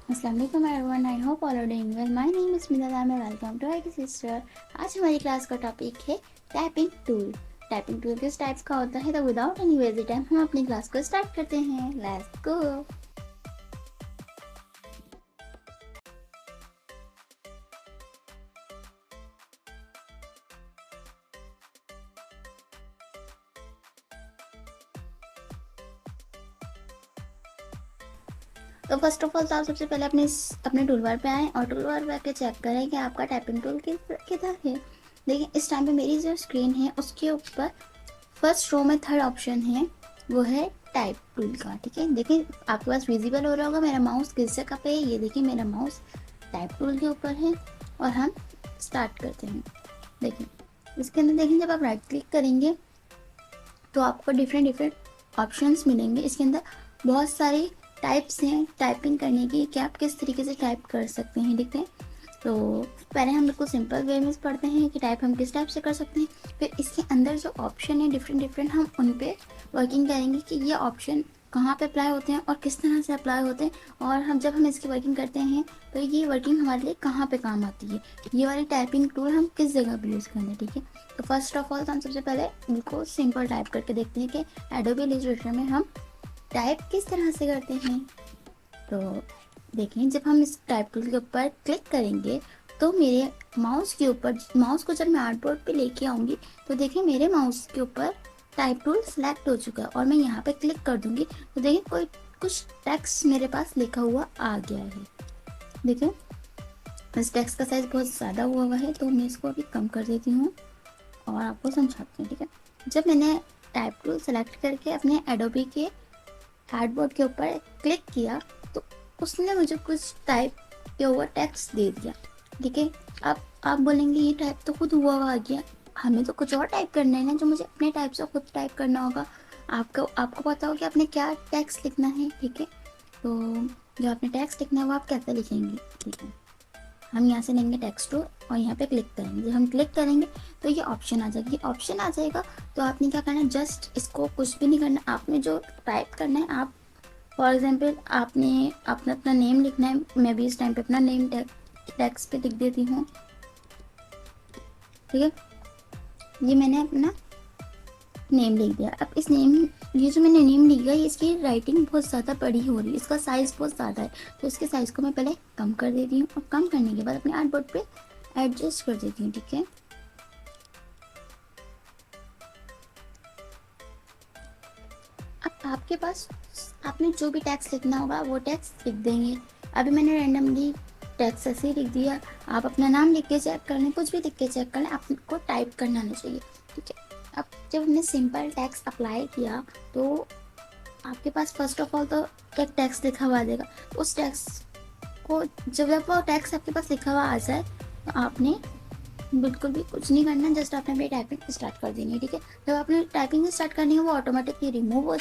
अस्सलाम वालेकुम everyone, I hope all are doing well. My name is Minal and welcome to IT sister. आज हमारी class का topic है टाइपिंग टूल। टाइपिंग टूल किस टाइप्स का होता है, तो विदाउट एनी वेस्ट टाइम हम अपनी क्लास को स्टार्ट करते हैं। Let's go. तो फर्स्ट ऑफ ऑल तो आप सबसे पहले अपने टूल बार पे आएँ और टूल बार पे आके चेक करें कि आपका टाइपिंग टूल किधर है। देखिए इस टाइम पे मेरी जो स्क्रीन है उसके ऊपर फर्स्ट रो में थर्ड ऑप्शन है, वो है टाइप टूल का। ठीक है, देखिए आपके पास विजिबल हो रहा होगा मेरा माउस किस जगह पे है। ये देखिए मेरा माउस टाइप टूल के ऊपर है और हम स्टार्ट करते हैं। देखिए इसके अंदर देखिए जब आप राइट क्लिक करेंगे तो आपको डिफरेंट ऑप्शंस मिलेंगे। इसके अंदर बहुत सारी टाइप्स हैं टाइपिंग करने की कि आप किस तरीके से टाइप कर सकते हैं। देखते हैं, तो पहले हम बिल्कुल सिंपल वे में पढ़ते हैं कि टाइप हम किस टाइप से कर सकते हैं। फिर इसके अंदर जो ऑप्शन है डिफरेंट हम उन पे वर्किंग करेंगे कि ये ऑप्शन कहाँ पे अप्लाई होते हैं और किस तरह से अप्लाई होते हैं, और हम इसकी वर्किंग करते हैं तो ये वर्किंग हमारे लिए कहाँ पे काम आती है, ये वाली टाइपिंग टूल हम किस जगह पे यूज़ करेंगे। ठीक है, तो फर्स्ट ऑफ ऑल तो हम सबसे पहले बिल्कुल सिंपल टाइप करके देखते हैं कि एडोबी इलस्ट्रेटर में हम टाइप किस तरह से करते हैं। तो देखें जब हम इस टाइप टूल के ऊपर क्लिक करेंगे तो मेरे माउस के ऊपर, माउस को जब मैं आर्टबोर्ड पे लेके आऊँगी तो देखिए मेरे माउस के ऊपर टाइप टूल सेलेक्ट हो चुका है और मैं यहाँ पे क्लिक कर दूँगी तो देखिए कोई कुछ टेक्स्ट मेरे पास लिखा हुआ आ गया है। देखिए इस टेक्स्ट का साइज़ बहुत ज़्यादा हुआ है तो मैं इसको अभी कम कर देती हूँ और आपको समझाती हूँ। ठीक है, जब मैंने टाइप टूल सेलेक्ट करके अपने एडोबी के आर्टबोर्ड के ऊपर क्लिक किया तो उसने मुझे कुछ टाइप किया हुआ टेक्स्ट दे दिया। ठीक है, अब आप बोलेंगे ये टाइप तो खुद हुआ आ गया, हमें तो कुछ और टाइप करना है ना, जो मुझे अपने टाइप से खुद टाइप करना होगा। आपको पता हो कि आपने क्या टेक्स्ट लिखना है। ठीक है, तो जो आपने टेक्स्ट लिखना है वो आप कैसे लिखेंगे। ठीक है, हम यहाँ से लेंगे टेक्स्ट टूल और यहाँ पे क्लिक करेंगे। जब हम क्लिक करेंगे तो ये ऑप्शन आ जाएगी, ऑप्शन आ जाएगा तो आपने क्या करना है, जस्ट इसको कुछ भी नहीं करना, आपने जो टाइप करना है आप फॉर एग्जाम्पल आपने अपना नेम लिखना है। मैं भी इस टाइम पे अपना नेम टेक्स्ट पे लिख देती हूँ। ठीक है, ये मैंने अपना नेम लिख दिया। अब इस नेम, ये जो मैंने नेम लिखा है इसकी राइटिंग बहुत ज़्यादा बड़ी हो रही है, इसका साइज़ बहुत ज़्यादा है, तो इसके साइज़ को मैं पहले कम कर देती हूँ और कम करने के बाद अपने आर्टबोर्ड पे एडजस्ट कर देती हूँ। ठीक है, अब आपके पास आपने जो भी टेक्स्ट लिखना होगा वो टेक्स्ट लिख देंगे। अभी मैंने रैंडमली टेक्स्ट ऐसे ही लिख दिया, आप अपना नाम लिख के चेक कर लें, कुछ भी लिख के चेक कर लें, आपको टाइप करना नहीं चाहिए। ठीक है, अब जब हमने सिंपल टेक्स्ट अप्लाई किया तो आपके पास फर्स्ट ऑफ ऑल तो एक टेक्स्ट लिखा हुआ आ जाएगा। उस टेक्स्ट को जब वो टेक्स्ट आपके पास लिखा हुआ आ जाए तो आपने बिल्कुल भी कुछ नहीं करना, जस्ट आपने अपनी टाइपिंग स्टार्ट कर देनी है। ठीक है, जब आपने टाइपिंग स्टार्ट करनी है वो ऑटोमेटिकली रिमूव हो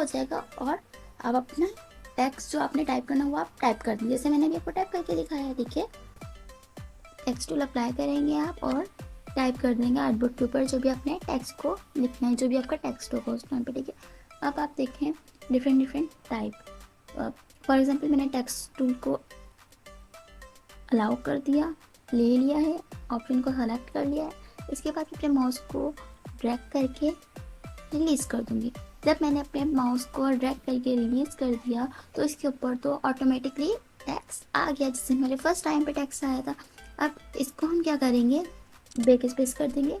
जाएगा और आप अपना टेक्स्ट जो आपने टाइप करना वो आप टाइप कर देंगे, जैसे मैंने अभी आपको टाइप करके दिखाया है। ठीक है, टेक्स्ट टूल अप्लाई करेंगे आप और टाइप कर देंगे आर्टबोर्ड के ऊपर जो भी आपने टेक्स्ट को लिखना है, जो भी आपका टेक्स्ट होगा उस टाइम पे। ठीक है, अब आप देखें डिफरेंट टाइप, फॉर एग्जांपल मैंने टेक्स्ट टूल को अलाउ कर दिया, ले लिया है, ऑप्शन को सेलेक्ट कर लिया है। इसके बाद अपने माउस को ड्रैग करके रिलीज़ कर दूंगी। जब मैंने अपने माउस को ड्रैग करके रिलीज़ कर दिया तो इसके ऊपर तो ऑटोमेटिकली टेक्स्ट आ गया, जिससे मेरे फर्स्ट टाइम पे टेक्स्ट आया था। अब इसको हम क्या करेंगे, बैक स्पेस कर देंगे।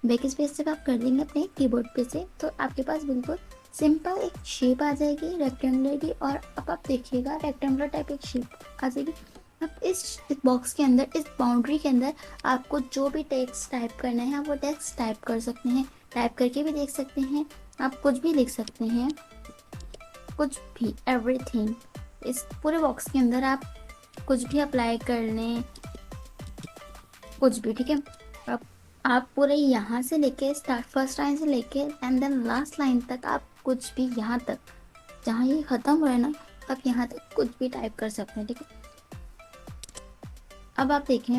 बैक स्पेस जब आप कर देंगे अपने कीबोर्ड पे से तो आपके पास बिल्कुल सिंपल एक शेप आ जाएगी रेक्टेंगुलर की, और अब आप देखिएगा रेक्टेंगुलर टाइप एक शेप आ जाएगी। अब इस बॉक्स के अंदर, इस बाउंड्री के अंदर आपको जो भी टेक्स्ट टाइप करना है आप वो टेक्स्ट टाइप कर सकते हैं, टाइप करके भी देख सकते हैं, आप कुछ भी लिख सकते हैं, कुछ भी, एवरीथिंग। इस पूरे बॉक्स के अंदर आप कुछ भी अप्लाई कर लें, कुछ भी। ठीक है, अब आप पूरे यहाँ से लेके स्टार्ट फर्स्ट लाइन से लेके एंड देन लास्ट लाइन तक आप कुछ भी, यहाँ तक जहाँ ये ख़त्म हो रहा है ना, आप यहाँ तक कुछ भी टाइप कर सकते हैं। ठीक है, अब आप देखें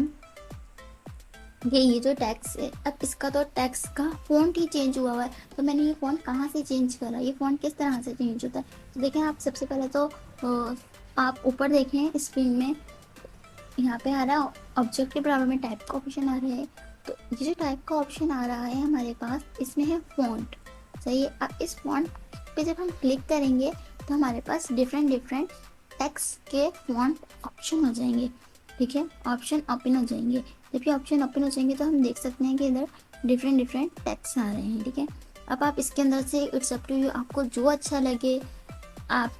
ये जो टैक्स है, अब इसका तो टैक्स का फ़ॉन्ट ही चेंज हुआ है, तो मैंने ये फ़ॉन्ट कहाँ से चेंज करा, ये फ़ॉन्ट किस तरह से चेंज होता है। तो देखें आप सबसे पहले तो आप ऊपर देखें स्क्रीन में, यहाँ पे आ रहा है ऑब्जेक्ट के बराबर में टाइप का ऑप्शन आ रहा है। तो ये जो टाइप का ऑप्शन आ रहा है हमारे पास, इसमें है फॉन्ट। सही है। अब इस फॉन्ट पे जब हम क्लिक करेंगे तो हमारे पास डिफरेंट डिफरेंट टेक्स्ट के फॉन्ट ऑप्शन हो जाएंगे। ठीक है, ऑप्शन ओपन हो जाएंगे। जब ये ऑप्शन ओपन हो जाएंगे तो हम देख सकते हैं कि इधर डिफरेंट डिफरेंट टेक्स्ट आ रहे हैं। ठीक है, अब आप इसके अंदर से इट्स अप टू यू, आपको जो अच्छा लगे, आप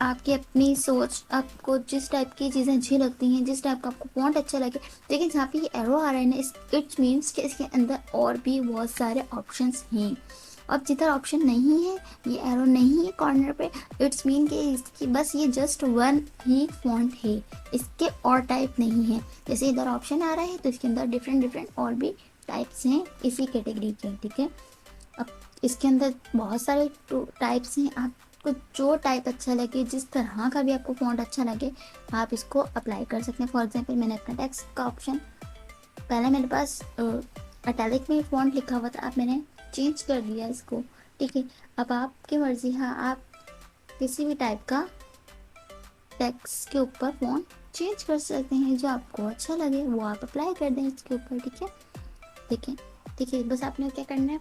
आपकी अपनी सोच, आपको जिस टाइप की चीज़ें अच्छी लगती हैं, जिस टाइप का आपको फॉन्ट अच्छा लगे। लेकिन जहाँ पे ये एरो आ रहा है ना, इट्स मीन्स कि इसके अंदर और भी बहुत सारे ऑप्शंस हैं। अब जिधर ऑप्शन नहीं है, ये एरो नहीं है कॉर्नर पे, इट्स मीन कि इसकी बस ये जस्ट वन ही फॉन्ट है, इसके और टाइप नहीं है। जैसे इधर ऑप्शन आ रहा है तो इसके अंदर डिफरेंट डिफरेंट और भी टाइप्स हैं इसी कैटेगरी के। ठीक है, अब इसके अंदर बहुत सारे टाइप्स हैं। आपको जो टाइप अच्छा लगे, जिस तरह का भी आपको फॉन्ट अच्छा लगे, आप इसको अप्लाई कर सकते हैं। फॉर एग्जांपल मैंने अपना टेक्स्ट का ऑप्शन, पहले मेरे पास इटैलिक में फॉन्ट लिखा हुआ था, अब मैंने चेंज कर दिया इसको। ठीक है, अब आपकी मर्जी है, आप किसी भी टाइप का टेक्स्ट के ऊपर फॉन्ट चेंज कर सकते हैं, जो आपको अच्छा लगे वो आप अप्लाई कर दें इसके ऊपर। ठीक है, देखें, ठीक है, बस आपने क्या करना है,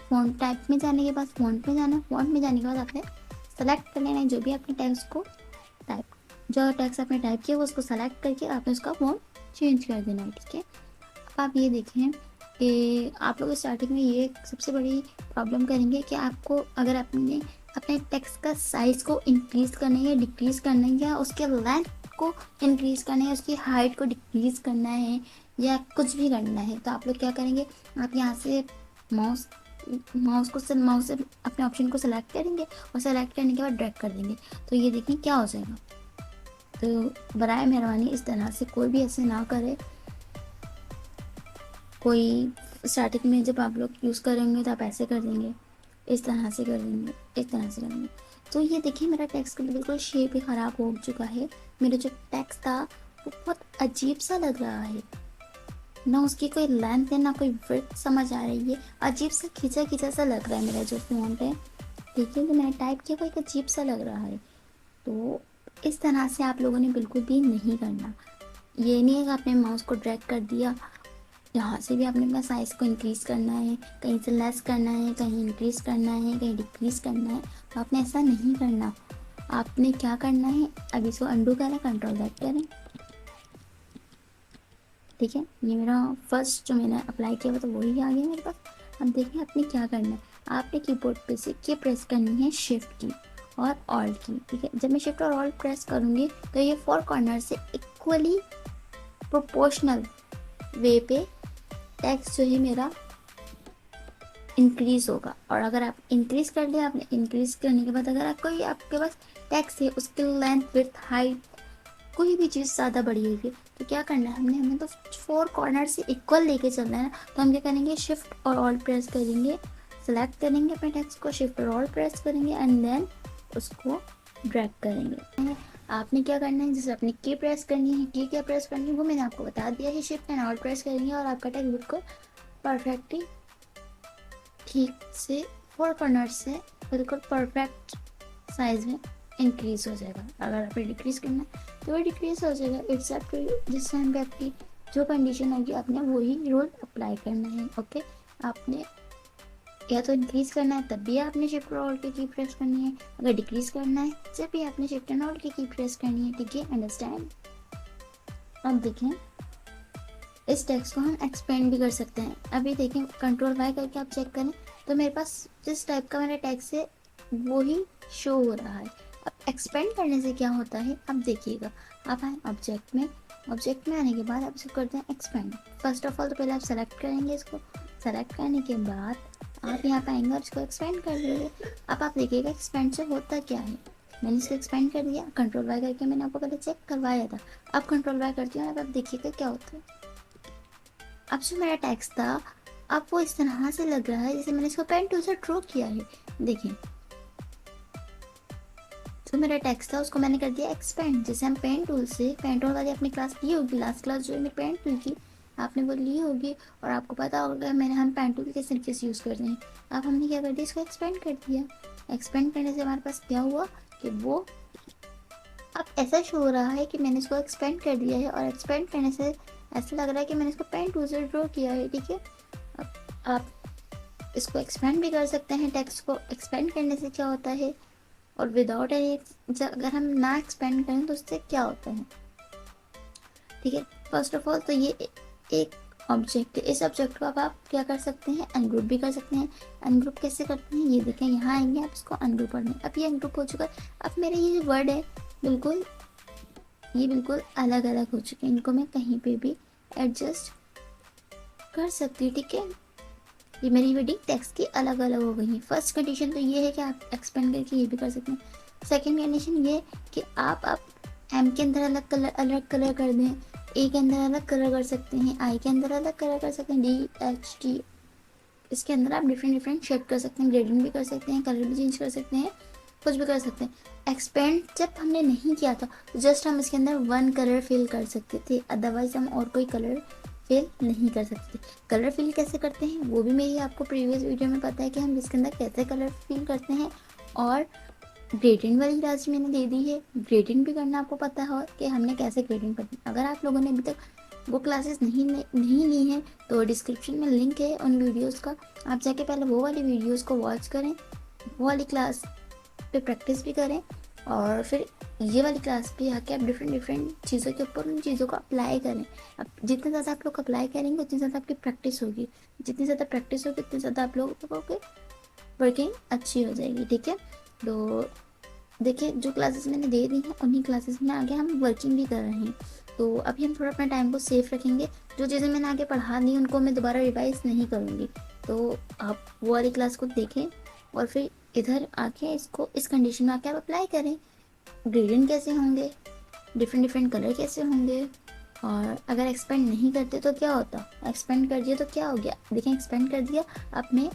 फॉन्ट टाइप में जाने के बाद फॉन्ट में जाना है। फॉन्ट में जाने के बाद आपने सेलेक्ट कर लेना है जो भी आपने टेक्स्ट को टाइप, जो टेक्स्ट आपने टाइप किया वो उसको सेलेक्ट करके आपने उसका फॉन्ट चेंज कर देना है। ठीक है, अब आप ये देखें कि आप लोग स्टार्टिंग में ये सबसे बड़ी प्रॉब्लम करेंगे कि आपको अगर आपने अपने टेक्स्ट का साइज़ को इंक्रीज़ करना है या डिक्रीज़ करना है, या उसके लेंथ को इंक्रीज़ करना है, उसकी हाइट को डिक्रीज़ करना है, या कुछ भी करना है, तो आप लोग क्या करेंगे, आप यहाँ से माउस माउस से अपने ऑप्शन को सेलेक्ट करेंगे और सेलेक्ट करने के बाद ड्रैग कर देंगे। तो ये देखिए क्या हो जाएगा। तो बराए मेहरबानी इस तरह से कोई भी ऐसे ना करे। कोई स्टार्टिंग में जब आप लोग यूज़ करेंगे तो आप ऐसे कर देंगे, इस तरह से कर देंगे, इस तरह से कर देंगे। तो ये देखिए मेरा टेक्स्ट का बिल्कुल शेप ही ख़राब हो चुका है। मेरा जो टेक्स्ट था वो बहुत अजीब सा लग रहा है, ना उसकी कोई लेंथ है ना कोई विड्थ समझ आ रही है, अजीब सा खींचा खींचा सा लग रहा है मेरा जो फॉन्ट है। देखिए जो मैंने टाइप किया वो एक अजीब सा लग रहा है। तो इस तरह से आप लोगों ने बिल्कुल भी नहीं करना। ये नहीं है कि आपने माउस को ड्रैग कर दिया, यहाँ से भी आपने अपना साइज़ को इंक्रीज़ करना है, कहीं से लेस करना है, कहीं इंक्रीज़ करना है, कहीं डिक्रीज़ करना है। तो आपने ऐसा नहीं करना। आपने क्या करना है, अभी इसको अंडू करें, कंट्रोल Z करें। ठीक है, ये मेरा फर्स्ट जो मैंने अप्लाई किया वो तो वही आ गया मेरे पास। अब देखिए आपने क्या करना है, आपने कीबोर्ड पे से की प्रेस करनी है शिफ्ट की और ऑल्ट की। ठीक है, जब मैं शिफ्ट और ऑल्ट प्रेस करूँगी तो ये फोर कॉर्नर से इक्वली प्रोपोर्शनल वे पे टेक्स्ट जो है मेरा इंक्रीज़ होगा। और अगर आप इंक्रीज़ कर लिया, आपने इंक्रीज़ करने के बाद अगर कोई आपके पास टेक्स्ट है उसकी लेंथ विड्थ हाइट कोई भी चीज़ ज़्यादा बड़ी हुई है तो क्या करना है, हमें तो फोर कॉर्नर से इक्वल लेके चलना है ना। तो हम क्या करेंगे, शिफ्ट और ऑल्ट प्रेस करेंगे, सेलेक्ट करेंगे अपने टेक्स्ट को, शिफ्ट और ऑल्ट प्रेस करेंगे एंड देन उसको ड्रैग करेंगे। आपने क्या करना है, जैसे अपनी की प्रेस करनी है, की क्या प्रेस करनी है वो मैंने आपको बता दिया है। शिफ्ट एंड ऑल्ट प्रेस करेंगे और आपका टेक्स्ट बिल्कुल परफेक्टली ठीक से फोर कॉर्नर से बिल्कुल परफेक्ट साइज में इंक्रीज हो जाएगा। अगर आपने डिक्रीज़ करना है तो वो डिक्रीज हो जाएगा। इट्स अप टू यू, जिस टाइम पे आपकी जो कंडीशन होगी आपने वही रूल अप्लाई करना है। ओके, आपने या तो इंक्रीज़ करना है तब भी आपने शिफ्ट और ऑल्ट की प्रेस करनी है, अगर डिक्रीज़ करना है जब भी आपने शिफ्ट एंड ऑल्ट की प्रेस करनी है। ठीक है, अंडरस्टैंड। अब देखें इस टेक्स्ट को हम एक्सपेंड भी कर सकते हैं। अभी देखें कंट्रोल Y करके आप चेक करें तो मेरे पास जिस टाइप का मेरा टेक्स्ट है वो ही शो हो रहा है। अब एक्सपेंड करने से क्या होता है, अब देखिएगा, आप आए ऑब्जेक्ट में, ऑब्जेक्ट में आने के बाद आप इसको करते हैं एक्सपेंड। फर्स्ट ऑफ ऑल तो पहले आप सेलेक्ट करेंगे, इसको सेलेक्ट करने के बाद आप यहाँ पे आएंगे और इसको एक्सपेंड कर देंगे। अब आप देखिएगा एक्सपेंड से होता क्या है। मैंने इसको एक्सपेंड कर दिया, कंट्रोल Y करके मैंने आपको पहले चेक करवाया था। अब कंट्रोल Y करती हूँ, अब देखिएगा क्या होता है। अब जो मेरा टेक्स्ट था अब वो इस तरह से लग रहा है जैसे मैंने इसको पेन टूल से ड्रॉ किया है। देखिए जो मेरा टेक्स्ट था उसको मैंने कर दिया एक्सपेंड। जैसे हम पेन टूल से, पेन टूल वाली अपनी क्लास ली होगी, लास्ट क्लास जो है मेरी पेन टूल की आपने वो ली होगी और आपको पता होगा हम पेन टूल किस तरीके से यूज़ करते हैं। अब हमने क्या कर दिया, इसको एक्सपेंड कर दिया। एक्सपेंड करने से हमारे पास क्या हुआ कि वो अब ऐसा शो हो रहा है कि मैंने इसको एक्सपेंड कर दिया है, और एक्सपेंड करने से ऐसा लग रहा है कि मैंने इसको पेन टूल से ड्रॉ किया है, ठीक है। अब आप इसको एक्सपेंड भी कर सकते हैं। टेक्स्ट को एक्सपेंड करने से क्या होता है, और विदाउट एनी, अगर हम ना एक्सपेंड करें तो उससे क्या होता है, ठीक है। फर्स्ट ऑफ ऑल तो ये एक ऑब्जेक्ट है, इस ऑब्जेक्ट को अब आप क्या कर सकते हैं, अनग्रुप भी कर सकते हैं। अनग्रुप कैसे करते हैं, ये देखें, यहाँ आएंगे आप इसको अनग्रुप करने, अब ये अनग्रुप हो चुका है। अब मेरे ये जो वर्ड है बिल्कुल, ये बिल्कुल अलग अलग हो चुके हैं, इनको मैं कहीं पे भी एडजस्ट कर सकती हूँ, ठीक है। ये मेरी वर्डिंग टेक्स्ट की अलग अलग हो गई है। फर्स्ट कंडीशन तो ये है कि आप एक्सपेंड करके ये भी कर सकते हैं। सेकंड कंडीशन ये कि आप एम के अंदर अलग कलर कर दें, ए के अंदर अलग कलर कर सकते हैं, आई के अंदर अलग कलर कर सकते हैं, डी एच टी, इसके अंदर आप डिफरेंट शेड कर सकते हैं, ग्रेडिंग भी कर सकते हैं, कलर भी चेंज कर सकते हैं, कुछ भी कर सकते हैं। एक्सपेंड जब हमने नहीं किया था तो जस्ट हम इसके अंदर वन कलर फिल कर सकते थे, अदरवाइज हम और कोई कलर फिल नहीं कर सकते। कलर फिल कैसे करते हैं वो भी मेरी आपको प्रीवियस वीडियो में पता है कि हम इसके अंदर कैसे कलर फिल करते हैं। और ग्रेडिंग वाली क्लास मैंने दे दी है, ग्रेडिंग भी करना आपको पता हो कि हमने कैसे ग्रेडिंग करनी। अगर आप लोगों ने अभी तक वो क्लासेस नहीं ली हैं तो डिस्क्रिप्शन में लिंक है उन वीडियोस का, आप जाके पहले वो वाली वीडियोस को वॉच करें, वो वाली क्लास पे प्रैक्टिस भी करें, और फिर ये वाली क्लास पे आके आप डिफरेंट चीज़ों के ऊपर उन चीज़ों को अप्लाई करें। अब जितने ज़्यादा आप लोग अप्लाई करेंगे उतनी ज़्यादा आपकी प्रैक्टिस होगी, जितनी ज़्यादा प्रैक्टिस होगी उतनी ज़्यादा आप लोगों की वर्किंग अच्छी हो जाएगी, ठीक है। तो देखिए, जो क्लासेस मैंने दे दी हैं उन्हीं क्लासेस में आगे हम वर्किंग भी कर रहे हैं। तो अभी हम थोड़ा अपना टाइम को सेफ रखेंगे, जो चीज़ें मैंने आगे पढ़ा दी उनको मैं दोबारा रिवाइज नहीं करूँगी। तो आप वो वाली क्लास को देखें और फिर इधर आके इसको इस कंडीशन में आके आप अप्लाई करें। ग्रेडियंट कैसे होंगे, डिफरेंट कलर कैसे होंगे, और अगर एक्सपेंड नहीं करते तो क्या होता, एक्सपेंड कर दिया तो क्या हो गया। देखें, एक्सपेंड कर दिया, अब मैं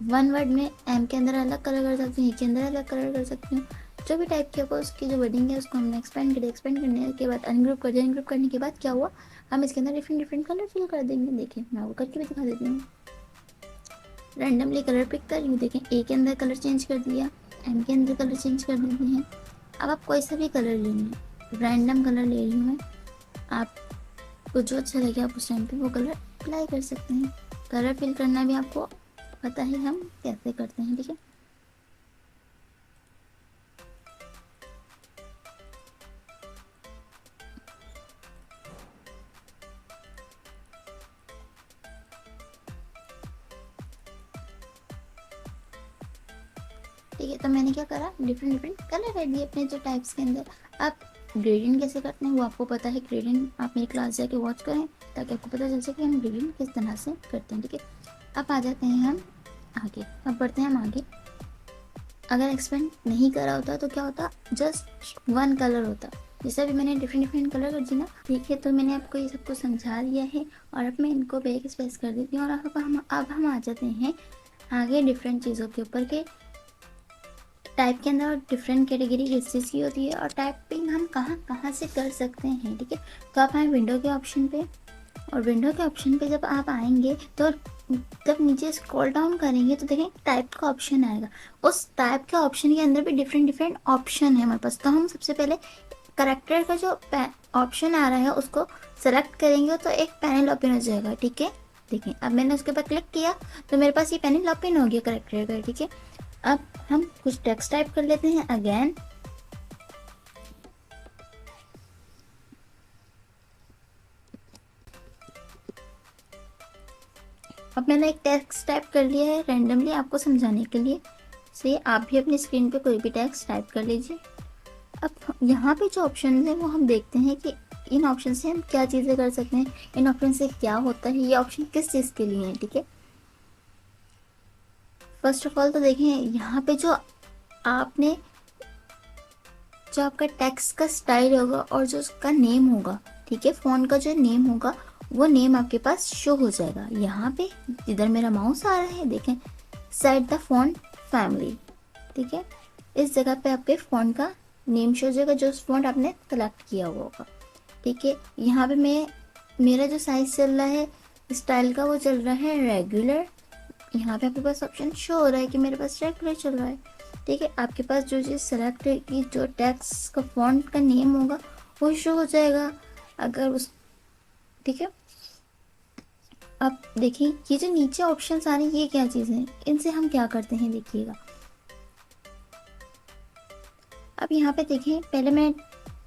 वन वर्ड में एम के अंदर अलग कलर कर सकती हूँ, ए के अंदर अलग कलर कर सकती हूँ, जो भी टाइप के होगा उसकी जो वर्डिंग है उसको हमने एक्सपेंड किया। एक्सपेंड करने के बाद अनग्रुप कर दिया, अनग्रुप करने के बाद क्या हुआ, हम इसके अंदर डिफरेंट कलर फिल कर देंगे। देखिए, मैं वो करके भी दिखा देती हूँ। रैंडमली कलर पिक कर रही हूँ, देखें, ए के अंदर कलर चेंज कर दिया, एम के अंदर कलर चेंज कर देते हैं। अब आप कोई सा भी कलर लेंगे, रैंडम कलर ले रही हूँ मैं, आपको जो अच्छा लगे आप उस टाइम पे वो कलर अप्लाई कर सकते हैं। कलर फिल करना भी आपको पता है हम कैसे करते हैं, ठीक है। ठीक है, तो मैंने क्या करा, डिफरेंट कलर कर दिए अपने जो टाइप्स के अंदर। आप ग्रेडियंट कैसे करते हैं वो आपको पता है, ग्रेडियंट आप मेरी क्लास जाके वॉच करें ताकि आपको पता चल सके हम ग्रेडियंट किस तरह से करते हैं, ठीक है। अब आ जाते हैं हम आगे, अब बढ़ते हैं हम आगे। अगर एक्सपेंड नहीं करा होता तो क्या होता, जस्ट वन कलर होता, जैसे अभी मैंने डिफरेंट कलर कर दी ना, ठीक है। तो मैंने आपको ये सबको समझा दिया है और अब मैं इनको बैक स्पेस कर देती हूँ। और अब हम आ जाते हैं आगे डिफरेंट चीज़ों के ऊपर के टाइप के अंदर डिफरेंट कैटेगरी किस चीज़ की होती है और टाइपिंग हम कहाँ से कर सकते हैं, ठीक है। तो आप आए विंडो के ऑप्शन पे, और विंडो के ऑप्शन पे जब आप आएंगे तो जब नीचे स्क्रॉल डाउन करेंगे तो देखें टाइप का ऑप्शन आएगा। उस टाइप के ऑप्शन के अंदर भी डिफरेंट ऑप्शन है हमारे पास। तो हम सबसे पहले करेक्टर का जो ऑप्शन आ रहा है उसको सेलेक्ट करेंगे तो एक पैनल ओपन हो जाएगा, ठीक है। देखें, अब मैंने उसके ऊपर क्लिक किया तो मेरे पास ये पैनल ओपन हो गया करेक्टर का, ठीक है। अब हम कुछ टेक्स्ट टाइप कर लेते हैं अगेन। अब मैंने एक टेक्स्ट टाइप कर लिया है रैंडमली आपको समझाने के लिए, से आप भी अपनी स्क्रीन पे कोई भी टेक्स्ट टाइप कर लीजिए। अब यहाँ पे जो ऑप्शन है वो हम देखते हैं कि इन ऑप्शन से हम क्या चीज़ें कर सकते हैं, इन ऑप्शन से क्या होता है, ये ऑप्शन किस चीज़ के लिए है, ठीक है। फर्स्ट ऑफ ऑल तो देखें यहाँ पे जो आपका टेक्स्ट का स्टाइल होगा और जो उसका नेम होगा, ठीक है, फ़ॉन्ट का जो नेम होगा वो नेम आपके पास शो हो जाएगा। यहाँ पे जिधर मेरा माउस आ रहा है देखें, सेट द फॉन्ट फैमिली, ठीक है, इस जगह पे आपके फ़ॉन्ट का नेम शो हो जाएगा जो उस फॉन्ट आपने सेलेक्ट किया हुआ होगा, ठीक है। यहाँ पे मेरा जो साइज चल रहा है स्टाइल का वो चल रहा है रेगुलर। यहाँ पे आपके पास ऑप्शन शो हो रहा है कि मेरे पास रेगुलर चल रहा है। ठीक है। आपके पास जो चीज़ सेलेक्ट की, जो टेक्स्ट का फॉन्ट का नेम होगा वो शो हो जाएगा। अगर उस, ठीक है। अब देखिए ये जो नीचे ऑप्शन आ रहे हैं ये क्या चीज़ है, इनसे हम क्या करते हैं देखिएगा। अब यहाँ पे देखें, पहले मैं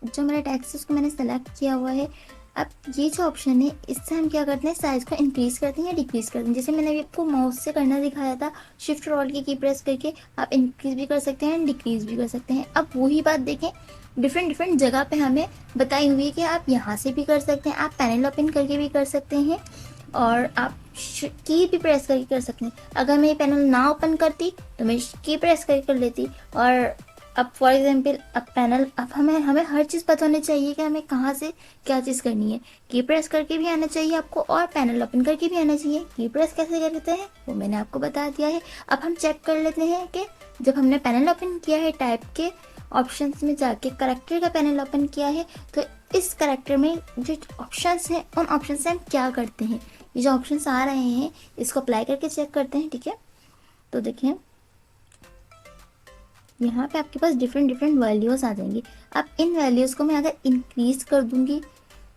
जो मेरा टेक्स्ट है उसको मैंने सेलेक्ट किया हुआ है। अब ये जो ऑप्शन है इससे हम क्या करते हैं, साइज़ को इंक्रीज़ करते हैं या डिक्रीज़ करते हैं। जैसे मैंने अभी आपको माउस से करना दिखाया था, शिफ्ट और ऑल की प्रेस करके आप इंक्रीज़ भी कर सकते हैं, डिक्रीज़ भी कर सकते हैं। अब वही बात देखें, डिफरेंट डिफरेंट जगह पे हमें बताई हुई है कि आप यहाँ से भी कर सकते हैं, आप पैनल ओपन करके भी कर सकते हैं, और आप की भी प्रेस करके कर सकते हैं। अगर मैं ये पैनल ना ओपन करती तो मैं की प्रेस करके कर लेती। और अब फॉर एग्जांपल अब पैनल, अब हमें हमें हर चीज़ पता होनी चाहिए कि हमें कहाँ से क्या चीज़ करनी है। की प्रेस करके भी आना चाहिए आपको, और पैनल ओपन करके भी आना चाहिए। की प्रेस कैसे करते हैं वो मैंने आपको बता दिया है। अब हम चेक कर लेते हैं कि जब हमने पैनल ओपन किया है, टाइप के ऑप्शंस में जाके करेक्टर का पैनल ओपन किया है, तो इस करेक्टर में जो ऑप्शंस हैं उन ऑप्शन से हम क्या करते हैं। ये जो ऑप्शंस आ रहे हैं इसको अप्लाई करके चेक करते हैं, ठीक है। तो देखिए यहाँ पे आपके पास डिफरेंट डिफरेंट वैल्यूज़ आ जाएंगी। अब इन वैल्यूज़ को मैं अगर इंक्रीज़ कर दूंगी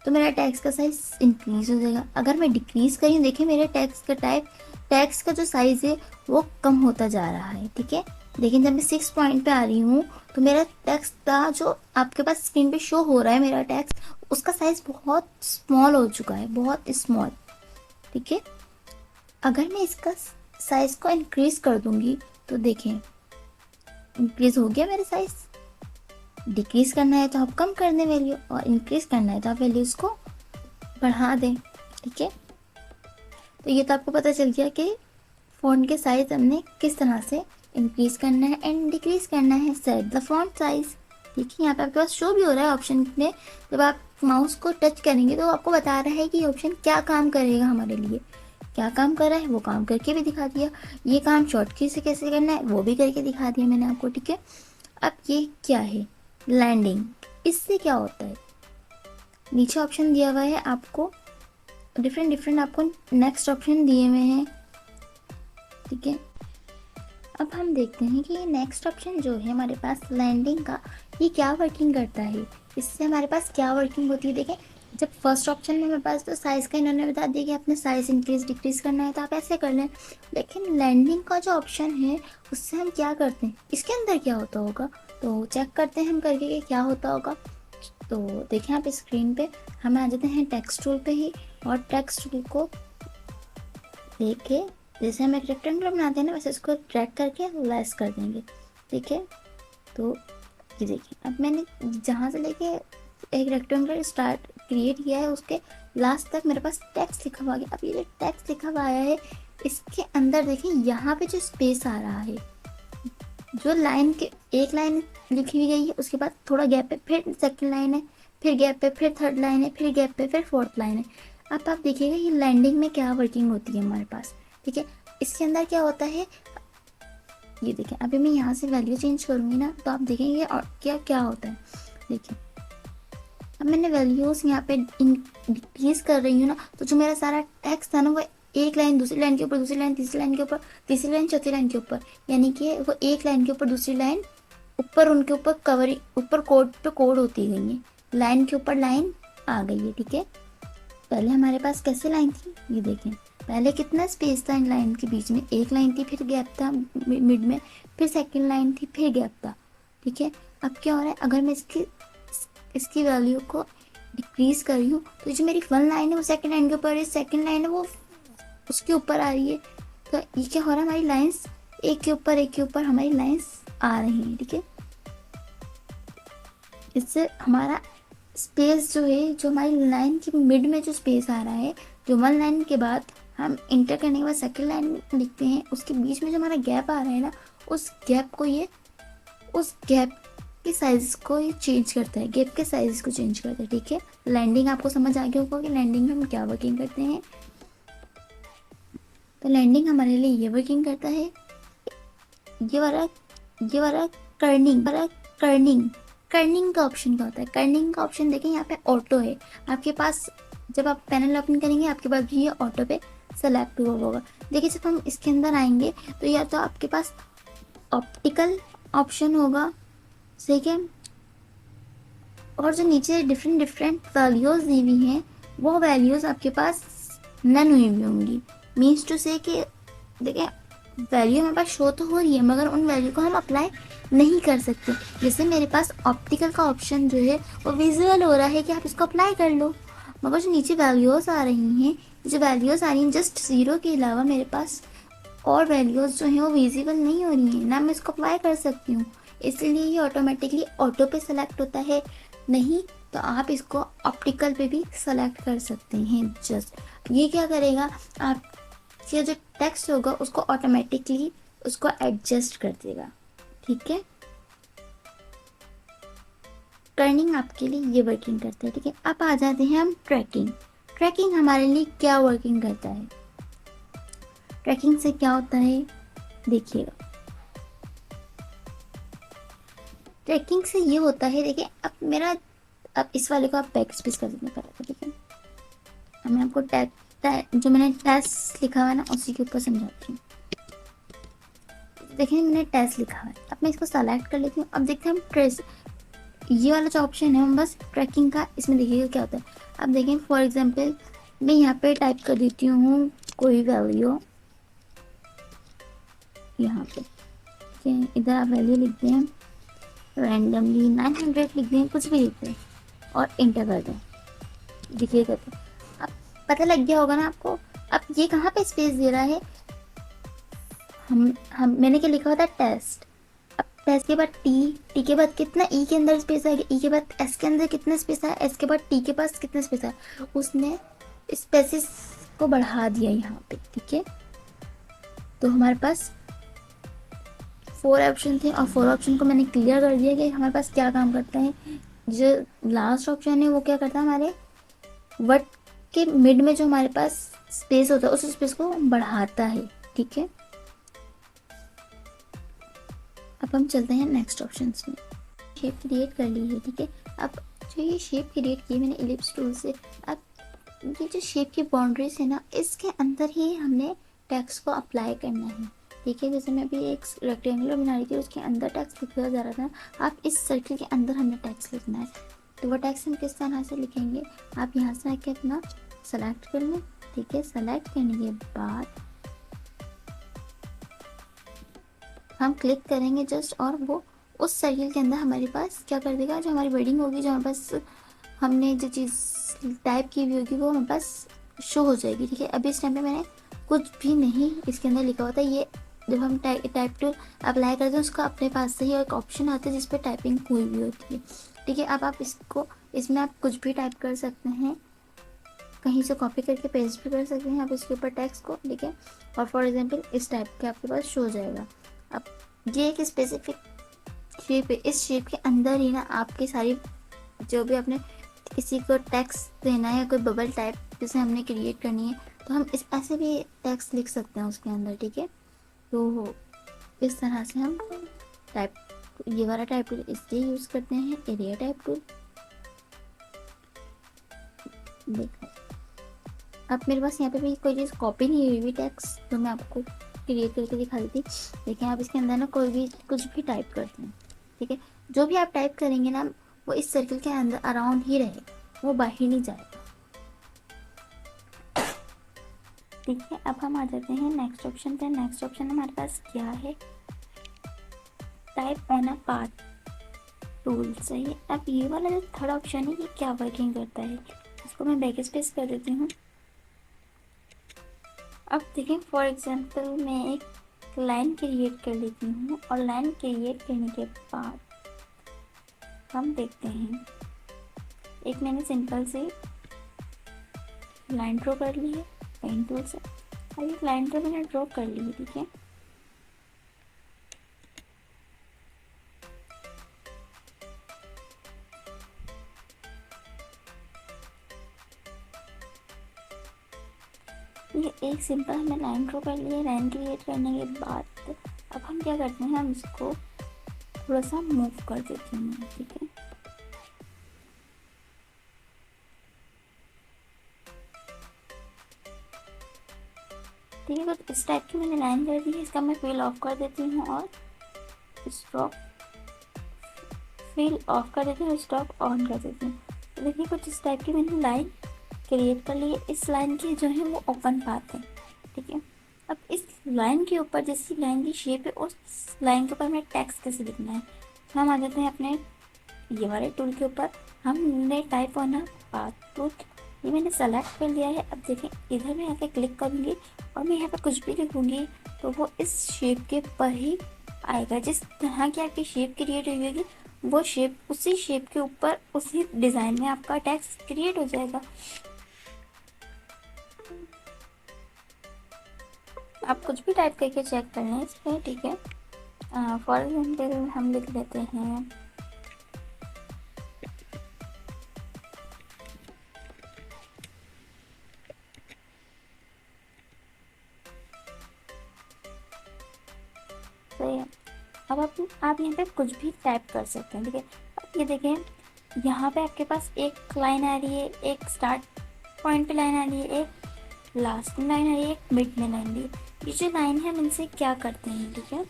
तो मेरा टैक्स का साइज़ इंक्रीज़ हो जाएगा। अगर मैं डिक्रीज़ करी, देखिए मेरे टैक्स का टाइप, टैक्स का जो साइज़ है वो कम होता जा रहा है, ठीक है। लेकिन जब मैं 6 पॉइंट पे आ रही हूँ तो मेरा टैक्स का जो आपके पास स्क्रीन पे शो हो रहा है मेरा टैक्स, उसका साइज़ बहुत स्मॉल हो चुका है, बहुत स्मॉल, ठीक है। अगर मैं इसका साइज़ को इंक्रीज़ कर दूंगी तो देखें इंक्रीज़ हो गया मेरा साइज़। डिक्रीज़ करना है तो आप कम कर दें वैल्यू, और इंक्रीज़ करना है तो आप वैल्यूज़ को बढ़ा दें, ठीक है। तो ये तो आपको पता चल गया कि फ़ॉन्ट के साइज़ हमने किस तरह से इंक्रीज़ करना है एंड डिक्रीज़ करना है। सेट द फ़ॉन्ट साइज़, ठीक है। यहाँ पे आपके पास शो भी हो रहा है ऑप्शन में। जब आप माउस को टच करेंगे तो आपको बता रहा है कि ये ऑप्शन क्या काम करेगा हमारे लिए, क्या काम कर रहा है वो काम करके भी दिखा दिया। ये काम शॉर्टकी से कैसे करना है वो भी करके दिखा दिया मैंने आपको, ठीक है। अब ये क्या है, लैंडिंग, इससे क्या होता है। नीचे ऑप्शन दिया हुआ है आपको, डिफरेंट डिफरेंट आपको नेक्स्ट ऑप्शन दिए हुए हैं, ठीक है। अब हम देखते हैं कि ये नेक्स्ट ऑप्शन जो है हमारे पास लैंडिंग का, ये क्या वर्किंग करता है, इससे हमारे पास क्या वर्किंग होती है। देखें, जब फर्स्ट ऑप्शन में मेरे पास तो साइज़ का इन्होंने बता दिया कि अपने साइज़ इंक्रीज डिक्रीज करना है तो आप ऐसे कर लें। लेकिन लैंडिंग का जो ऑप्शन है उससे हम क्या करते हैं, इसके अंदर क्या होता होगा, तो चेक करते हैं हम करके कि क्या होता होगा। तो देखें आप स्क्रीन पे हम आ जाते हैं टेक्स्ट टूल पे ही, और टेक्स्ट टूल को लेके जैसे हम एक रेक्टेंगल बनाते हैं ना वैसे इसको ड्रैग करके लेस कर देंगे, ठीक है। तो ये देखिए अब मैंने जहाँ से लेके एक रेक्टेंगल स्टार्ट क्रिएट किया है उसके लास्ट तक मेरे पास टेक्स्ट लिखा हुआ गया। अब ये जो टेक्स्ट लिखा हुआ आया है इसके अंदर देखिए यहाँ पे जो स्पेस आ रहा है, जो लाइन के एक लाइन लिखी हुई गई है उसके बाद थोड़ा गैप पे फिर सेकंड लाइन है, फिर गैप पे फिर थर्ड लाइन है, फिर गैप पे फिर फोर्थ लाइन है। अब आप देखिएगा ये लैंडिंग में क्या वर्किंग होती है हमारे पास, ठीक है। इसके अंदर क्या होता है, ये देखें अभी मैं यहाँ से वैल्यू चेंज करूँगी ना तो आप देखेंगे और क्या क्या होता है। देखिए अब मैंने वैल्यूज़ यहाँ पे डिक्रीज कर रही हूँ ना, तो जो मेरा सारा टेक्स्ट था ना वो एक लाइन दूसरी लाइन के ऊपर, दूसरी लाइन तीसरी लाइन के ऊपर, तीसरी लाइन चौथी लाइन के ऊपर, यानी कि वो एक लाइन के ऊपर दूसरी लाइन ऊपर उनके ऊपर कवरिंग ऊपर कोड पे कोड होती गई है, लाइन के ऊपर लाइन आ गई है, ठीक है। पहले हमारे पास कैसे लाइन थी, ये देखें पहले कितना स्पेस था इन लाइन के बीच में, एक लाइन थी फिर गैप था मिड में, फिर सेकंड लाइन थी फिर गैप था, ठीक है। अब क्या हो रहा है, अगर मैं इसकी वैल्यू को डिक्रीज कर रही हूँ तो जो मेरी वन लाइन है वो सेकंड लाइन के ऊपर है, सेकंड लाइन है वो उसके ऊपर आ रही है। तो ये क्या हो रहा है, हमारी लाइंस एक के ऊपर हमारी लाइंस आ रही हैं, ठीक है। इससे हमारा स्पेस जो है, जो हमारी लाइन की मिड में जो स्पेस आ रहा है, जो वन लाइन के बाद हम इंटर करने के बाद सेकंड लाइन लिखते हैं उसके बीच में जो हमारा गैप आ रहा है ना, उस गैप के साइज को ये चेंज करता है, गैप के साइज को चेंज करता है, ठीक है। लैंडिंग आपको समझ आ गया होगा कि लैंडिंग में हम क्या वर्किंग करते हैं। तो लैंडिंग हमारे लिए ये वर्किंग करता है, ये वाला कर्निंग का ऑप्शन क्या होता है। कर्निंग का ऑप्शन देखें यहाँ पे ऑटो है आपके पास, जब आप पैनल ओपन करेंगे आपके पास भी ये ऑटो पे सेलेक्ट हुआ होगा। देखिए जब हम इसके अंदर आएंगे तो या तो आपके पास ऑप्टिकल ऑप्शन होगा, ठीक है। और जो नीचे डिफरेंट डिफरेंट वैल्यूज़ दी हुई हैं वो वैल्यूज़ आपके पास नन हुई हुई होंगी। मीन्स टू से कि देखिए वैल्यू हमारे पास शो तो हो रही है मगर उन वैल्यू को हम अप्लाई नहीं कर सकते। जैसे मेरे पास ऑप्टिकल का ऑप्शन जो है वो विजुअल हो रहा है कि आप इसको अप्लाई कर लो, मगर जो नीचे वैल्यूज़ आ रही हैं, जो वैल्यूज़ आ रही हैं जस्ट ज़ीरो के अलावा मेरे पास और वैल्यूज़ जो हैं वो विजिबल नहीं हो रही हैं, ना मैं इसको अप्लाई कर सकती हूँ। इसलिए ये ऑटोमेटिकली ऑटो पे सेलेक्ट होता है। नहीं तो आप इसको ऑप्टिकल पे भी सेलेक्ट कर सकते हैं। जस्ट ये क्या करेगा, आपके जो टेक्स्ट होगा उसको ऑटोमेटिकली उसको एडजस्ट कर देगा, ठीक है। टर्निंग आपके लिए ये वर्किंग करता है, ठीक है। अब आ जाते हैं हम ट्रैकिंग। ट्रैकिंग हमारे लिए क्या वर्किंग करता है, ट्रैकिंग से क्या होता है देखिएगा। ट्रैकिंग से ये होता है, देखिए अब इस वाले को आप बैक स्पेस कर देंगे पहले, ठीक है। अब मैं आपको जो मैंने टेस्ट लिखा हुआ है ना उसी के ऊपर समझाती हूँ। देखिए मैंने टेस्ट लिखा हुआ है, अब मैं इसको सेलेक्ट कर लेती हूँ। अब देखते हैं हम ट्रेस, ये वाला जो ऑप्शन है हम बस ट्रैकिंग का, इसमें देखिएगा क्या होता है। अब देखें फॉर एग्जांपल मैं यहाँ पे टाइप कर देती हूँ कोई वैल्यू, यहाँ पे ठीक है, इधर आप वैल्यू लिख दें रैंडमली 900 लिख दें, कुछ भी लिख दें और इंटर कर दें, देखिएगा तो अब पता लग गया होगा ना आपको। अब ये कहाँ पे स्पेस दे रहा है, हम मैंने क्या लिखा हुआ था टेस्ट। अब टेस्ट के बाद टी के बाद कितना ई के अंदर स्पेस आएगा, ई के बाद एस के अंदर कितना स्पेस आया, एस के बाद टी के पास कितना स्पेस आया, उसने स्पेसिस को बढ़ा दिया यहाँ पे, ठीक है। तो हमारे पास 4 ऑप्शन थे और 4 ऑप्शन को मैंने क्लियर कर दिया कि हमारे पास क्या काम करता है। जो लास्ट ऑप्शन है वो क्या करता है, हमारे वर्ड के मिड में जो हमारे पास स्पेस होता है उस स्पेस को बढ़ाता है, ठीक है। अब हम चलते हैं नेक्स्ट ऑप्शन में। शेप क्रिएट कर ली है, ठीक है। अब जो ये शेप क्रिएट की मैंने इलिप्स टूल से, अब ये जो शेप की बाउंड्रीज है ना इसके अंदर ही हमने टेक्स्ट को अप्लाई करना है, ठीक है। जैसे मैं अभी एक रेक्टेंगुलर बना रही थी उसके अंदर टेक्स्ट लिखा जा रहा था, आप इस सर्किल के अंदर हमने टेक्स्ट लिखना है। तो वो टेक्स्ट हम किस तरह से लिखेंगे, आप यहाँ से आके अपना सेलेक्ट कर लें, ठीक है। सेलेक्ट करने के बाद हम क्लिक करेंगे जस्ट और वो उस सर्किल के अंदर हमारे पास क्या कर देगा, जो हमारी वर्डिंग होगी, जो हमारे पास हमने जो चीज़ टाइप की हुई होगी वो हमारे पास शो हो जाएगी, ठीक है। अभी इस टाइम पे मैंने कुछ भी नहीं इसके अंदर लिखा होता है। ये जब हम टाइप टूल अप्लाई करते हैं उसका अपने पास से ही एक ऑप्शन आता है जिस पर टाइपिंग हुई हुई होती है, ठीक है। अब आप इसको इसमें आप कुछ भी टाइप कर सकते हैं, कहीं से कॉपी करके पेस्ट भी कर सकते हैं आप इसके ऊपर टेक्स्ट को, ठीक है। और फॉर एग्जांपल इस टाइप के आपके पास शो हो जाएगा। अब ये एक स्पेसिफिक शेप है, इस शेप के अंदर ही ना आपकी सारी जो भी आपने किसी को टेक्स्ट देना है, कोई बबल टाइप जिसे हमने क्रिएट करनी है तो हम इस ऐसे भी टेक्स्ट लिख सकते हैं उसके अंदर, ठीक है। तो इस तरह से हम टाइप, ये वाला टाइप टूल इसलिए यूज़ करते हैं, एरिया टाइप टूल। देखो अब मेरे पास यहाँ पे भी कोई चीज़ कॉपी नहीं हुई हुई टेक्स्ट, तो मैं आपको क्रिएट करके दिखा देती। देखिए आप इसके अंदर ना कोई भी कुछ भी टाइप करते हैं, ठीक है। जो भी आप टाइप करेंगे ना वो इस सर्किल के अंदर अराउंड ही रहे, वो बाहर नहीं जाएगा, ठीक है। अब हम आ जाते हैं नेक्स्ट ऑप्शन पे। नेक्स्ट ऑप्शन हमारे पास क्या है, type on a path tool, सही है। अब ये वाला जो थर्ड ऑप्शन है ये क्या वर्किंग करता है, इसको मैं बैक स्पेस कर देती हूँ। अब देखें फॉर एग्जांपल मैं एक लाइन क्रिएट कर लेती हूँ और लाइन क्रिएट करने के बाद हम देखते हैं एक मैंने सिंपल से लाइन ड्रॉ कर ली है पेन टूल से। अब एक लाइन ड्रॉ मैंने ड्रॉ कर ली है, ठीक है। ये एक सिंपल हमने लाइन ड्रॉ कर ली है। लाइन क्रिएट करने के बाद अब हम क्या करते हैं, हम इसको थोड़ा सा मूव कर देते हैं, ठीक है। ठीक है, तो इस टाइप की मैंने लाइन कर दी है, इसका मैं फिल ऑफ कर देती हूँ और स्ट्रोक फिल ऑफ कर देते हैं और स्ट्रोक ऑन कर देते हैं। तो देखिए कुछ इस टाइप की मैंने लाइन क्रिएट कर ली है। इस लाइन की जो है वो ओपन पाथ है, ठीक है। अब इस लाइन के ऊपर, जैसी लाइन की शेप है उस लाइन के ऊपर हमें टेक्स्ट कैसे लिखना है। हम आ जाते हैं अपने ये वाले टूल के ऊपर। हमने type on a path tool, ये मैंने सेलेक्ट कर लिया है। अब देखें इधर मैं आके क्लिक करूँगी और मैं यहाँ पे कुछ भी लिखूँगी तो वो इस शेप के ऊपर ही आएगा। जिस तरह की आपकी शेप क्रिएट हुई होगी वो शेप, उसी शेप के ऊपर उसी डिज़ाइन में आपका टेक्स्ट क्रिएट हो जाएगा। आप कुछ भी टाइप करके चेक कर लें इसमें, ठीक है। फॉर एग्जाम्पल हम लिख लेते हैं सही है। अब आप यहाँ पे कुछ भी टाइप कर सकते हैं, ठीक है। अब ये देखें यहाँ पे आपके पास एक लाइन आ रही है, एक स्टार्ट पॉइंट पे लाइन आ रही है, एक लास्ट में लाइन आ रही है, एक मिड में लाइन आ रही है। ये जो लाइन है हम इनसे क्या करते हैं, ठीक है।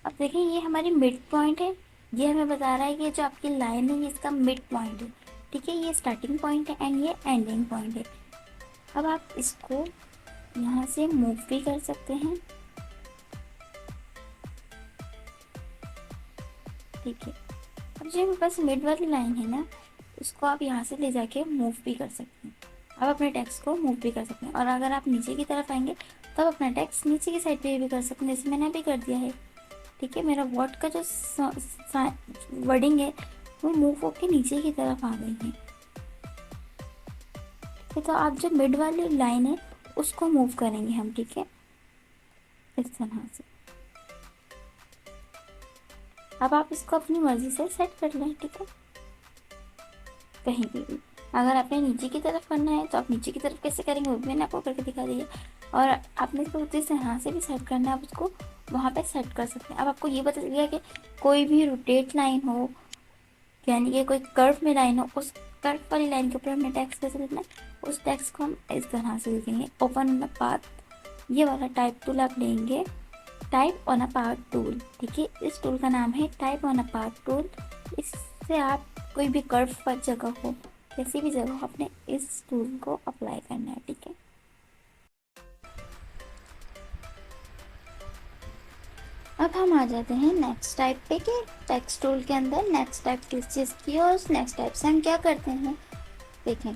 अब देखें ये हमारी मिड पॉइंट है, ये हमें बता रहा है कि जो आपकी लाइन है ये इसका मिड पॉइंट है, ठीक है। ये स्टार्टिंग पॉइंट है एंड ये एंडिंग पॉइंट है। अब आप इसको यहाँ से मूव भी कर सकते हैं, ठीक है। अब जो मेरे पास मिड वाली लाइन है ना, उसको आप यहाँ से ले जाके मूव भी कर सकते हैं। आप अपने टेक्स्ट को मूव भी कर सकते हैं। और अगर आप नीचे की तरफ आएंगे तब अपना टेक्स्ट नीचे की साइड पे भी कर सकते हैं, जैसे मैंने अभी कर दिया है, ठीक है। मेरा वर्ड का जो वर्डिंग है वो मूव होके नीचे की तरफ आ गई है, ठीक है। तो आप जो मिड वाली लाइन है उसको मूव करेंगे हम, ठीक है, इस तरह से। अब आप इसको अपनी मर्जी से सेट कर लें, ठीक है, कहीं भी। अगर आपने नीचे की तरफ करना है तो आप नीचे की तरफ कैसे करेंगे वो भी मैंने आपको करके दिखा दिया। और आपने इसको जिस तरह से भी सेट करना है आप उसको वहाँ पे सेट कर सकते हैं। अब आपको ये बता दिया कि कोई भी रोटेट लाइन हो, यानी कि कोई कर्व में लाइन हो, उस कर्व वाली लाइन के ऊपर हमने टेक्स्ट कैसे लिखना है, उस टेक्स्ट को हम इस तरह से लिखेंगे। ओपन द पाथ, ये वाला टाइप टूल आप लेंगे, type on a path tool, ठीक है। इस टूल का नाम है type on a path tool. इससे आप कोई भी कर्व पर जगह हो, किसी भी जगह आपने इस टूल को अप्लाई करना है, ठीक है। अब हम आ जाते हैं नेक्स्ट टाइप पे कि टेक्स्ट टूल के अंदर नेक्स्ट टाइप किस चीज़ की है और उस नेक्स्ट टाइप से हम क्या करते हैं। देखें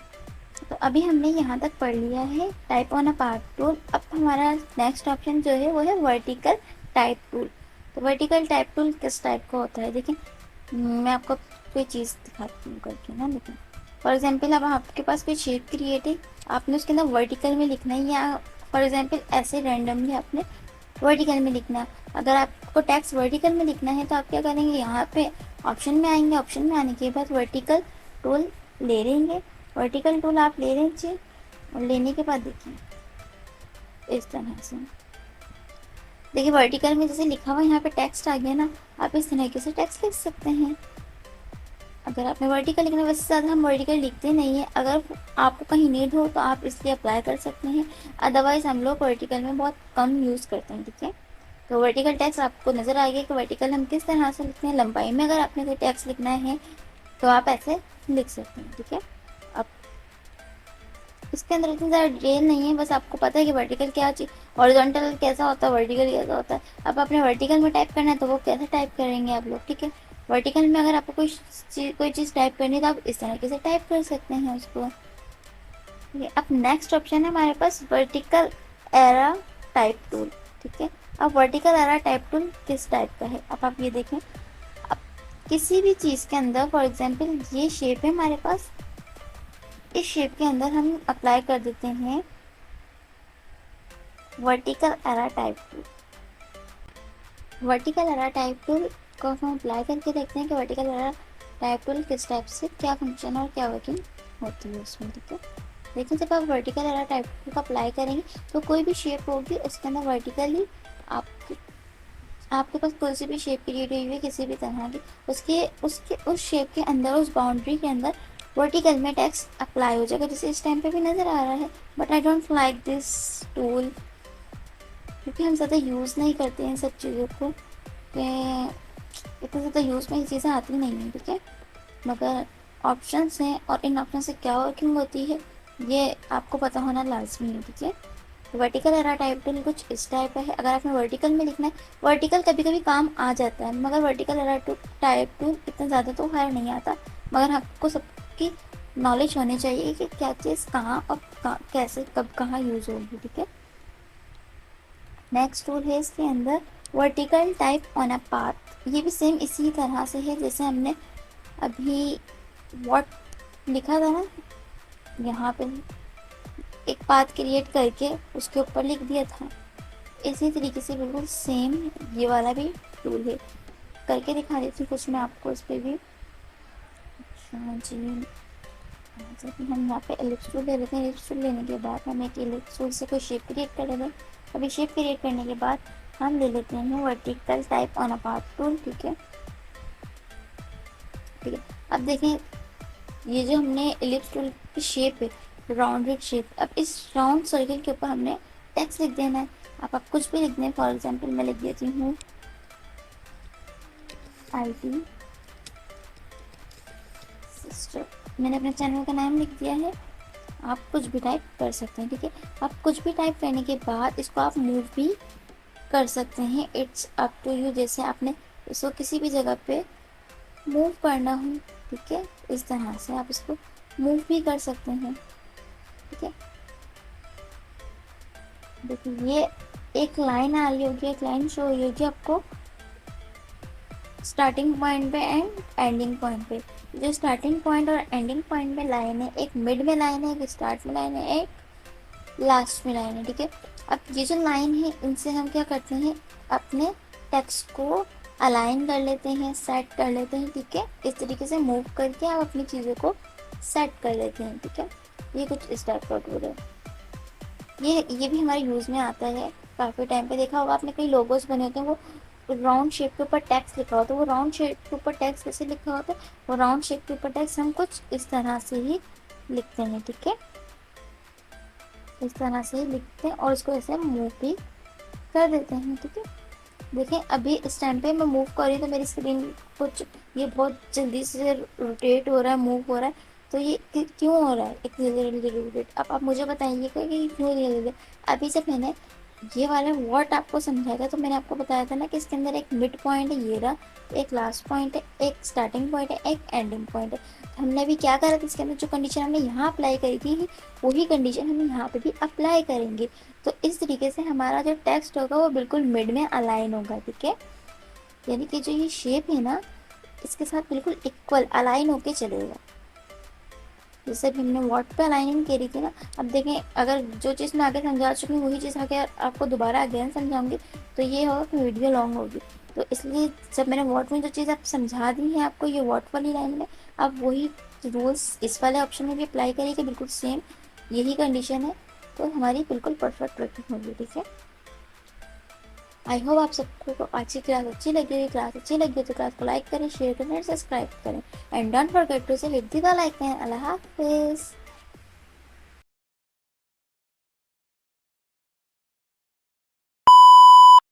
तो अभी हमने यहाँ तक पढ़ लिया है type on a path tool. अब हमारा नेक्स्ट ऑप्शन जो है वो है वर्टिकल टाइप टूल। तो वर्टिकल टाइप टूल किस टाइप का होता है, देखें मैं आपको कोई चीज़ दिखाती हूँ करके ना। देखें फॉर एग्जांपल अब आपके पास कोई शेप क्रिएट है, आपने उसके अंदर वर्टिकल में लिखना है, या फॉर एग्जांपल ऐसे रैंडमली आपने वर्टिकल में लिखना है। अगर आपको टेक्स्ट वर्टिकल में लिखना है तो आप क्या करेंगे, यहाँ पे ऑप्शन में आएंगे, ऑप्शन में आने के बाद वर्टिकल टूल ले लेंगे। वर्टिकल टूल आप ले लीजिए और लेने के बाद देखिए इस तरह से, देखिए वर्टिकल में जैसे लिखा हुआ यहाँ पे टेक्स्ट आ गया ना, आप इस तरीके से टेक्स्ट लिख सकते हैं। अगर आपने वर्टिकल लिखना है, वैसे ज़्यादा हम वर्टिकल लिखते नहीं है, अगर आपको कहीं नीड हो तो आप इसलिए अप्लाई कर सकते हैं, अदरवाइज़ हम लोग वर्टिकल में बहुत कम यूज़ करते हैं, ठीक है। तो वर्टिकल टेक्स्ट आपको नज़र आ गया कि वर्टिकल हम किस तरह से लिखते हैं। लंबाई में अगर आपने कोई टेक्स्ट लिखना है तो आप ऐसे लिख सकते हैं, ठीक है। अब इसके अंदर इतनी ज़्यादा डिटेल नहीं है, बस आपको पता है कि वर्टिकल क्या चीज़, हॉरिजॉन्टल कैसा होता है, वर्टिकल कैसा होता है। अब आपने वर्टिकल में टाइप करना है तो वो कैसे टाइप करेंगे आप लोग, ठीक है। वर्टिकल में अगर आपको कोई चीज़ टाइप करनी है तो आप इस तरीके से टाइप कर सकते हैं उसको, ठीक है। अब नेक्स्ट ऑप्शन है हमारे पास वर्टिकल एरा टाइप टूल, ठीक है। अब वर्टिकल एरा टाइप टूल किस टाइप का है, अब आप ये देखें। अब किसी भी चीज़ के अंदर फॉर एग्जांपल ये शेप है हमारे पास, इस शेप के अंदर हम अप्लाई कर देते हैं vertical era type tool. Vertical era type tool को हम अप्लाई करके देखते हैं कि वर्टिकल एरा टाइप टूल किस टाइप से क्या फंक्शन और क्या वर्किंग होती है उसमें, ठीक है। लेकिन जब आप वर्टिकल एरा टाइप टूल को अप्लाई करेंगे तो कोई भी शेप होगी उसके अंदर वर्टिकली आपके पास कोई सी भी शेप क्रिएट हुई है किसी भी तरह की, उसके उस शेप के अंदर, उस बाउंड्री के अंदर वर्टिकल में टेक्स्ट अप्लाई हो जाएगा, जैसे इस टाइम पे भी नज़र आ रहा है। But I don't like this tool क्योंकि हम ज़्यादा यूज़ नहीं करते हैं सब चीज़ों को, पे इतने ज़्यादा यूज़ में ये चीज़ें आती नहीं हैं, ठीक है, मगर ऑप्शंस हैं और इन ऑप्शन से क्या वर्किंग होती है ये आपको पता होना लाजमी है, ठीक है। वर्टिकल एरा टाइप टूल कुछ इस टाइप का है। अगर आपने वर्टिकल में लिखना है, वर्टिकल कभी कभी काम आ जाता है, मगर वर्टिकल एरा टाइप टूल इतना ज़्यादा तो खैर नहीं आता, मगर आपको सबकी नॉलेज होनी चाहिए कि क्या चीज़ कहाँ और कैसे कब कहाँ यूज़ होगी, ठीक है। नेक्स्ट टूल है इसके अंदर vertical type on a path. ये भी सेम इसी तरह से है जैसे हमने अभी वॉट लिखा था ना, यहाँ पे एक पाथ क्रिएट करके उसके ऊपर लिख दिया था, इसी तरीके से बिल्कुल सेम ये वाला भी टूल है। करके दिखा देती हूँ कुछ मैं आपको इस पर भी। अच्छा जी, हम यहाँ पे एलिप्स टूल ले लेते हैं। एलिप्स टूल लेने के बाद हम एक एलिप्स टूल से कोई शेप क्रिएट कर लेते हैं। अभी शेप क्रिएट करने के बाद हम ले लेते हैं vertical type on a path tool, ठीक है। ठीक है, अब देखें ये जो हमने एलिप्स टूल की शेप है राउंडेड शेप, अब इस राउंड सर्कल के ऊपर हमने टेक्स्ट लिख देना है। आप कुछ भी लिख दें, फॉर एग्जांपल मैं लिख देती हूँ IT सिस्टर, मैंने अपने चैनल का नाम लिख दिया है। आप कुछ भी टाइप कर सकते हैं, ठीक है। आप कुछ भी टाइप करने के बाद इसको आप मूव भी कर सकते हैं, इट्स अप टू यू। जैसे आपने इसको किसी भी जगह पे मूव करना हो, ठीक है, इस तरह से आप इसको मूव भी कर सकते हैं, ठीक है। देखिए ये एक लाइन आ रही होगी, एक लाइन शो हुई होगी आपको स्टार्टिंग पॉइंट पे एंड एंडिंग पॉइंट पे। जो स्टार्टिंग पॉइंट और एंडिंग पॉइंट में लाइन है, एक मिड में लाइन है, एक स्टार्ट में लाइन है, एक लास्ट में लाइन है, ठीक है। अब ये जो लाइन है इनसे हम क्या करते हैं, अपने टेक्स्ट को अलाइन कर लेते हैं, सेट कर लेते हैं, ठीक है। इस तरीके से मूव करके आप अपनी चीज़ों को सेट कर लेते हैं, ठीक है। ये कुछ इस टाइप का टूल है। ये भी हमारे यूज़ में आता है। काफ़ी टाइम पे देखा होगा आपने, कई लोगोस बने होते हैं वो राउंड शेप के ऊपर टेक्स्ट लिखा होता है। वो राउंड शेप के ऊपर टेक्स्ट कैसे लिखा होता है, वो राउंड शेप के ऊपर टेक्स्ट हम कुछ इस तरह से ही लिखते हैं, ठीक है। इस तरह से ही लिखते हैं और इसको ऐसे मूव भी कर देते हैं, ठीक है। देखें अभी इस टाइम पे मैं मूव कर रही हूँ तो मेरी स्क्रीन कुछ ये बहुत जल्दी से रोटेट हो रहा है, मूव हो रहा है। तो ये क्यों हो रहा है, एक धीरे धीरे रोटेट। अब आप मुझे बताइएगा कि क्यों धीरे धीरे। अभी जब मैंने ये वाला वर्ड आपको समझाया था तो मैंने आपको बताया था ना कि इसके अंदर एक मिड पॉइंट है ये रहा, एक लास्ट पॉइंट है, एक स्टार्टिंग पॉइंट है, एक एंडिंग पॉइंट है। तो हमने अभी क्या करा था, इसके अंदर जो कंडीशन हमने यहाँ अप्लाई करी थी वही कंडीशन हम यहाँ पे भी अप्लाई करेंगे। तो इस तरीके से हमारा जो टेक्स्ट होगा वो बिल्कुल मिड में अलाइन होगा, ठीक है। यानी कि जो ये शेप है ना इसके साथ बिल्कुल इक्वल अलाइन होके चलेगा। जैसे भी हमने वर्ड पे अलाइनिंग करी थी ना, अब देखें अगर जो चीज़ मैं आगे समझा चुकी हूँ वही चीज़ आगे आपको दोबारा अगेन समझाऊंगी तो ये होगा कि वीडियो लॉन्ग होगी। तो इसलिए जब मैंने वर्ड में जो चीज़ आप समझा दी है आपको ये वर्ड वाली लाइन में, आप वही रूल्स इस वाले ऑप्शन में भी अप्लाई करिए कि बिल्कुल सेम यही कंडीशन है, तो हमारी बिल्कुल परफेक्ट वर्किंग होगी, ठीक है। आई होप आप सबको आज की क्लास अच्छी लगी होगी। क्लास अच्छी लगी हो तो क्लास को लाइक करें, शेयर करें, सब्सक्राइब करें एंड डोंट फॉरगेट टू से हिट द लाइक बटन। अल्लाह हाफिज़।